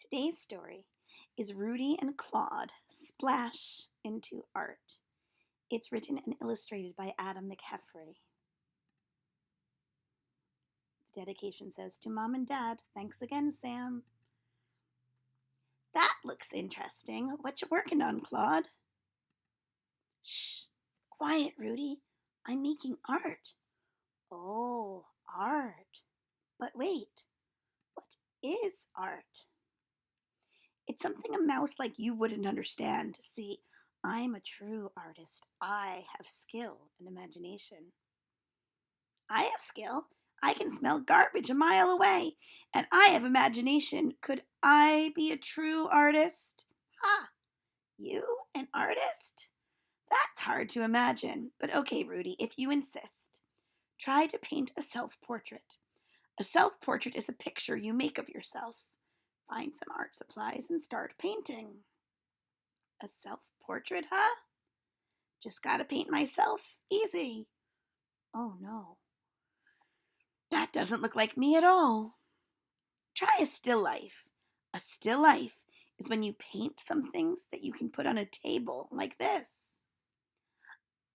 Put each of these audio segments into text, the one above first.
Today's story is Rudy and Claude Splash into Art. It's written and illustrated by Adam McHeffey. The dedication says, "To Mom and Dad, thanks again, Sam." That looks interesting. What you working on, Claude? Shh, quiet, Rudy. I'm making art. Oh, art. But wait, what is art? It's something a mouse like you wouldn't understand. See, I'm a true artist. I have skill and imagination. I have skill. I can smell garbage a mile away. And I have imagination. Could I be a true artist? Ha! You, an artist? That's hard to imagine. But okay, Rudy, if you insist. Try to paint a self-portrait. A self-portrait is a picture you make of yourself. Find some art supplies and start painting. A self-portrait, huh? Just gotta paint myself. Easy. Oh no. That doesn't look like me at all. Try a still life. A still life is when you paint some things that you can put on a table like this.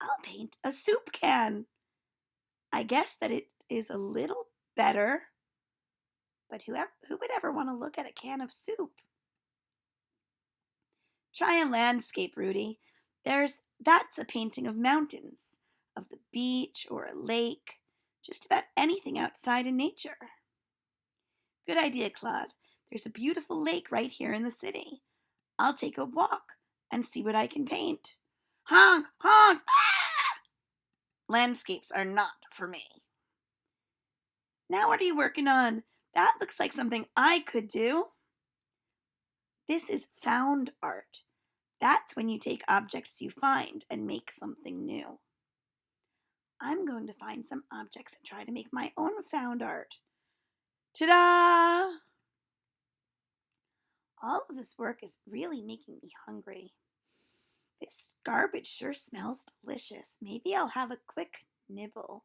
I'll paint a soup can. I guess that it is a little better, but who would ever want to look at a can of soup? Try a landscape, Rudy. That's a painting of mountains, of the beach or a lake, just about anything outside in nature. Good idea, Claude. There's a beautiful lake right here in the city. I'll take a walk and see what I can paint. Honk, honk, ah! Landscapes are not for me. Now what are you working on? That looks like something I could do. This is found art. That's when you take objects you find and make something new. I'm going to find some objects and try to make my own found art. Ta-da! All of this work is really making me hungry. This garbage sure smells delicious. Maybe I'll have a quick nibble.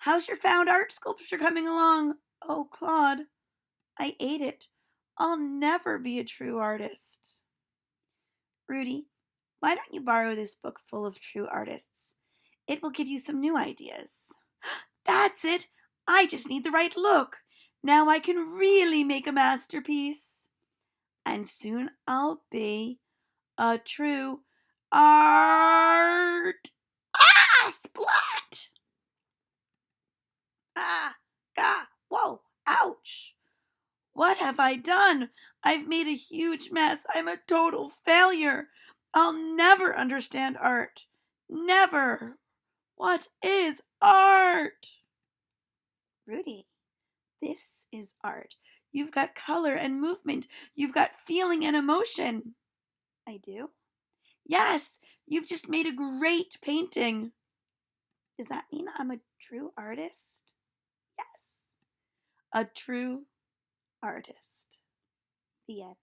How's your found art sculpture coming along? Oh, Claude, I ate it. I'll never be a true artist. Rudy, why don't you borrow this book full of true artists? It will give you some new ideas. That's it! I just need the right look. Now I can really make a masterpiece. And soon I'll be a true art. Ah! Splat! Ah! Gah! Whoa! Ouch! What have I done? I've made a huge mess. I'm a total failure. I'll never understand art. Never. What is art? Rudy, this is art. You've got color and movement. You've got feeling and emotion. I do? Yes, you've just made a great painting. Does that mean I'm a true artist? Yes, a true artist. The end.